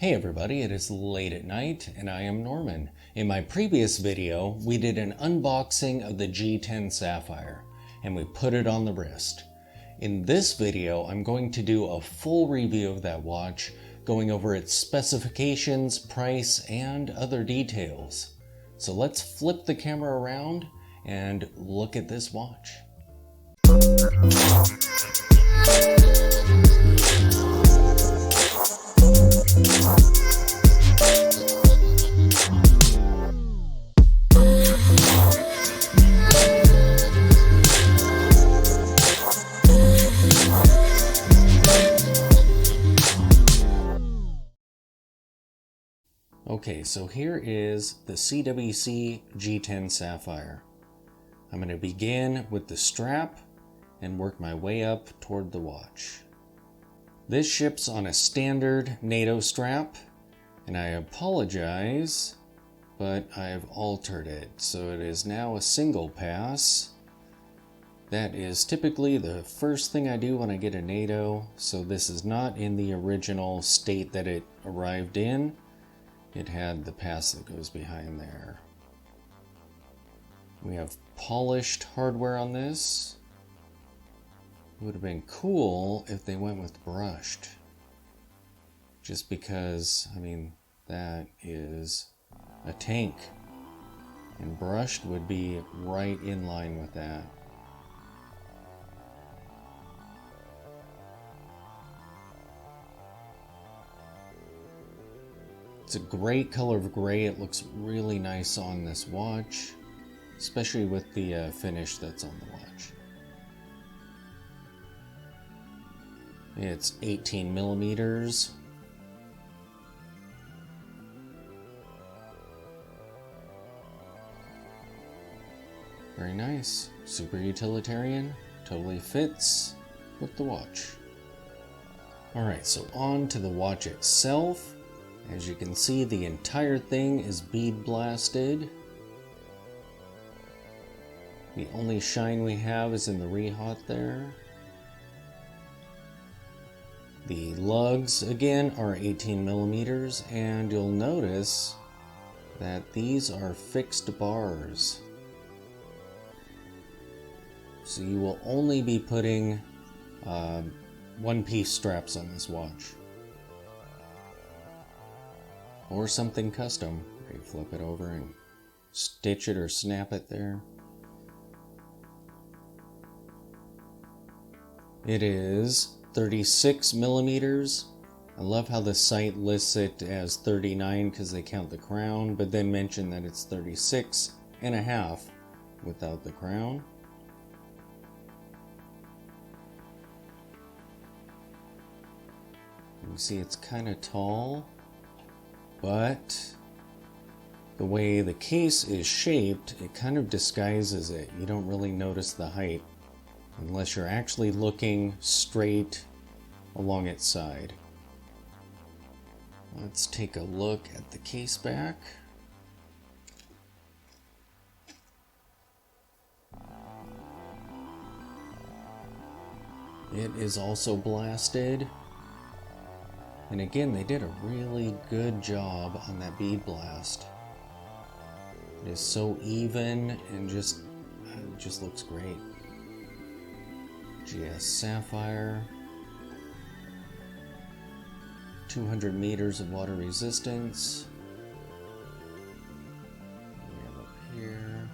Hey everybody, it is late at night and I am Norman. In my previous video, we did an unboxing of the G10 Sapphire and we put it on the wrist. In this video, I'm going to do a full review of that watch, going over its specifications, price, and other details. So let's flip the camera around and look at this watch. Okay, so here is the CWC G10 Sapphire. I'm going to begin with the strap and work my way up toward the watch. This ships on a standard NATO strap, and I apologize, but I've altered it, so it is now a single pass. That is typically the first thing I do when I get a NATO, so this is not in the original state that it arrived in. It had the pass that goes behind there. We have polished hardware on this. It would have been cool if they went with brushed. Just because, I mean, that is a tank. And brushed would be right in line with that. It's a great color of gray. It looks really nice on this watch, especially with the finish that's on the watch. It's 18 millimeters. Very nice. Super utilitarian. Totally fits with the watch. Alright, so on to the watch itself. As you can see, the entire thing is bead blasted. The only shine we have is in the rehaut there. The lugs, again, are 18 millimeters, and you'll notice that these are fixed bars. So you will only be putting one-piece straps on this watch. Or something custom. You flip it over and stitch it or snap it there. It is 36 millimeters. I love how the site lists it as 39 because they count the crown, but then mention that it's 36 and a half without the crown. You can see it's kind of tall. But the way the case is shaped, it kind of disguises it. You don't really notice the height unless you're actually looking straight along its side. Let's take a look at the case back. It is also blasted. And again, they did a really good job on that bead blast. It is so even and it just looks great. GS Sapphire. 200 meters of water resistance. We have up here.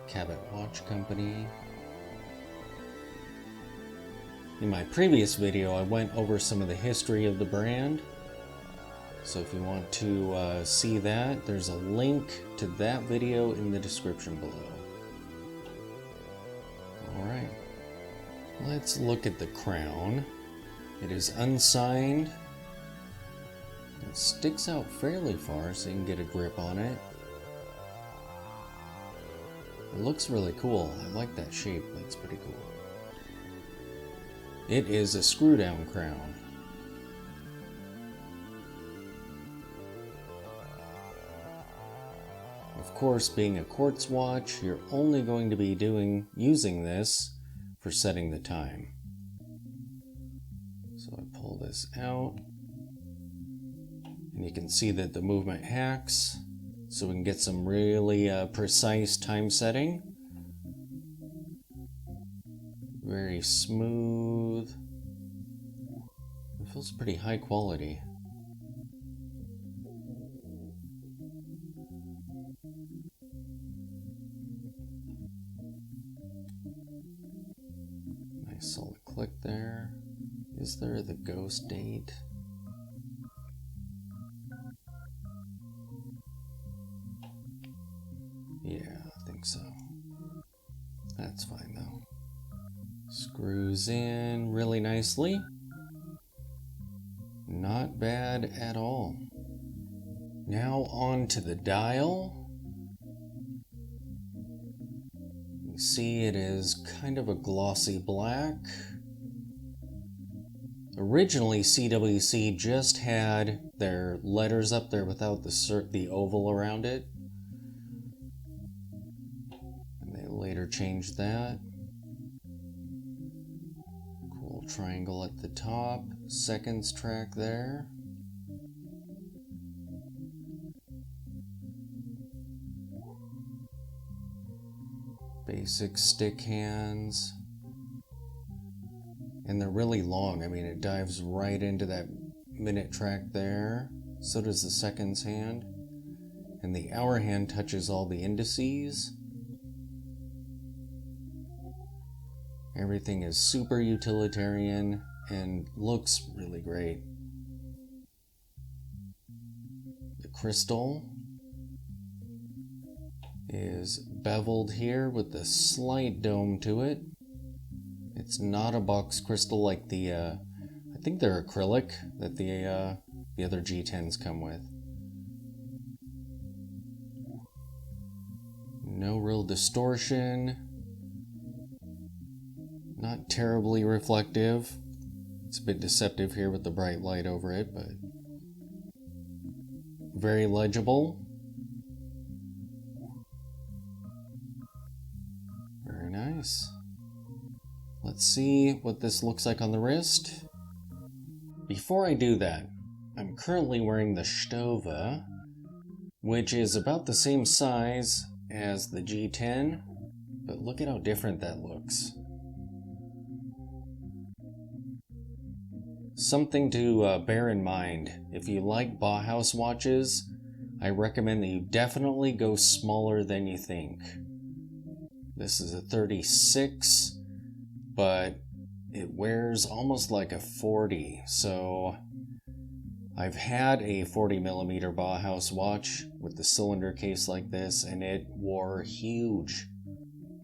Cabot Watch Company. In my previous video, I went over some of the history of the brand. So if you want to see that, there's a link to that video in the description below. Alright, let's look at the crown. It is unsigned. It sticks out fairly far so you can get a grip on it. It looks really cool. I like that shape. That's pretty cool. It is a screw-down crown. Of course, being a quartz watch, you're only going to be using this for setting the time. So I pull this out. And you can see that the movement hacks, so we can get some really precise time setting. Very smooth. It feels pretty high quality. Nice solid click there. Is there the ghost date? Yeah, I think so. That's fine though. Screws in really nicely. Not bad at all. Now on to the dial. You see it is kind of a glossy black. Originally, CWC just had their letters up there without the oval around it. And they later changed that. Cool triangle at the top. Seconds track there. Basic stick hands. And they're really long. I mean, it dives right into that minute track there. So does the seconds hand. And the hour hand touches all the indices. Everything is super utilitarian and looks really great. The crystal is beveled here with the slight dome to it. It's not a box crystal like the, I think they're acrylic that the other G10s come with. No real distortion. Not terribly reflective. It's a bit deceptive here with the bright light over it, but very legible. Very nice. Let's see what this looks like on the wrist. Before I do that, I'm currently wearing the Stova, which is about the same size as the G10, but look at how different that looks. Something to bear in mind. If you like Bauhaus watches, I recommend that you definitely go smaller than you think. This is a 36, but it wears almost like a 40, so I've had a 40mm Bauhaus watch with the cylinder case like this, and it wore huge.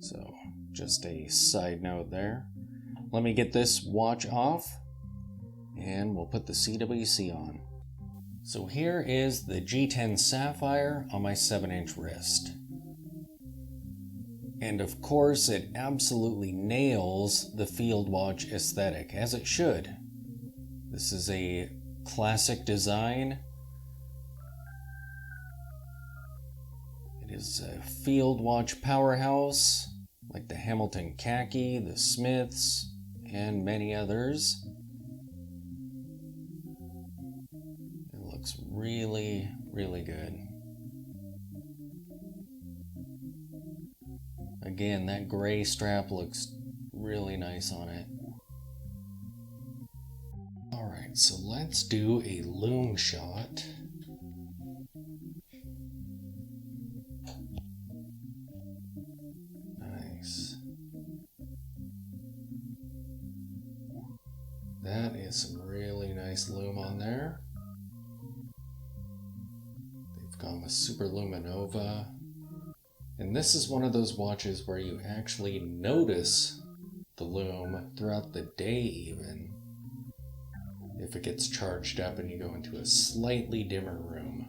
So, just a side note there. Let me get this watch off, and we'll put the CWC on. So here is the G10 Sapphire on my 7-inch wrist. And of course, it absolutely nails the field watch aesthetic, as it should. This is a classic design. It is a field watch powerhouse, like the Hamilton Khaki, the Smiths, and many others. It looks really, really good. Again, that gray strap looks really nice on it. Alright, so let's do a loom shot. Nice. That is some really nice loom on there. They've gone with Super Luminova. And this is one of those watches where you actually notice the loom throughout the day even, if it gets charged up and you go into a slightly dimmer room.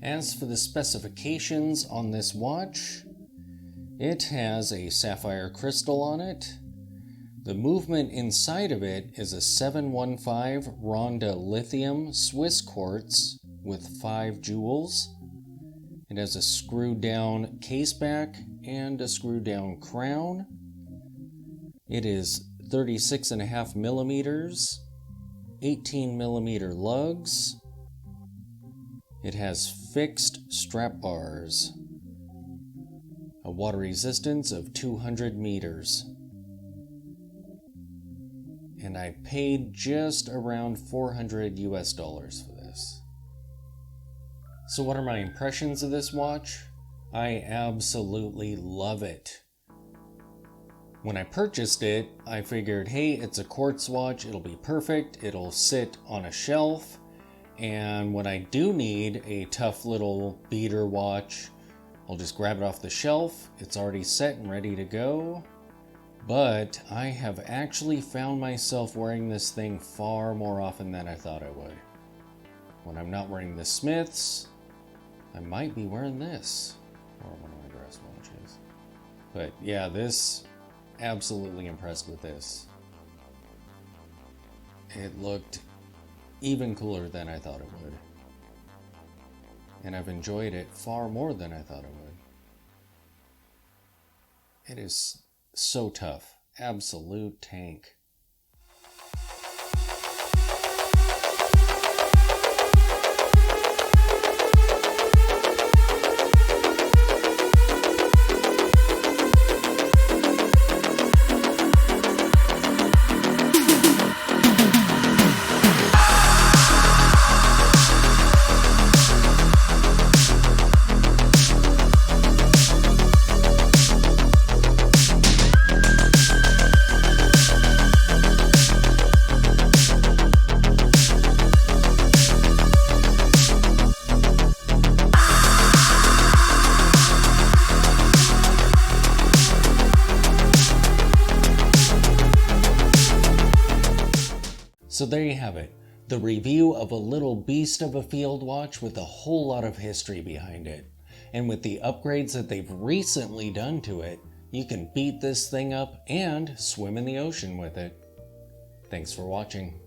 As for the specifications on this watch, it has a sapphire crystal on it. The movement inside of it is a 715 Ronda lithium Swiss quartz with 5 jewels. It has a screw down case back and a screw down crown. It is 36.5 millimeters, 18 millimeter lugs. It has fixed strap bars, a water resistance of 200 meters. And I paid just around $400 US for this. So what are my impressions of this watch? I absolutely love it. When I purchased it, I figured, hey, it's a quartz watch, it'll be perfect, it'll sit on a shelf, and when I do need a tough little beater watch, I'll just grab it off the shelf, it's already set and ready to go. But I have actually found myself wearing this thing far more often than I thought I would. When I'm not wearing the Smiths, I might be wearing this, or one of my dress watches. But yeah, absolutely impressed with this. It looked even cooler than I thought it would. And I've enjoyed it far more than I thought it would. It is so tough. Absolute tank. So there you have it, the review of a little beast of a field watch with a whole lot of history behind it. And with the upgrades that they've recently done to it, you can beat this thing up and swim in the ocean with it. Thanks for watching.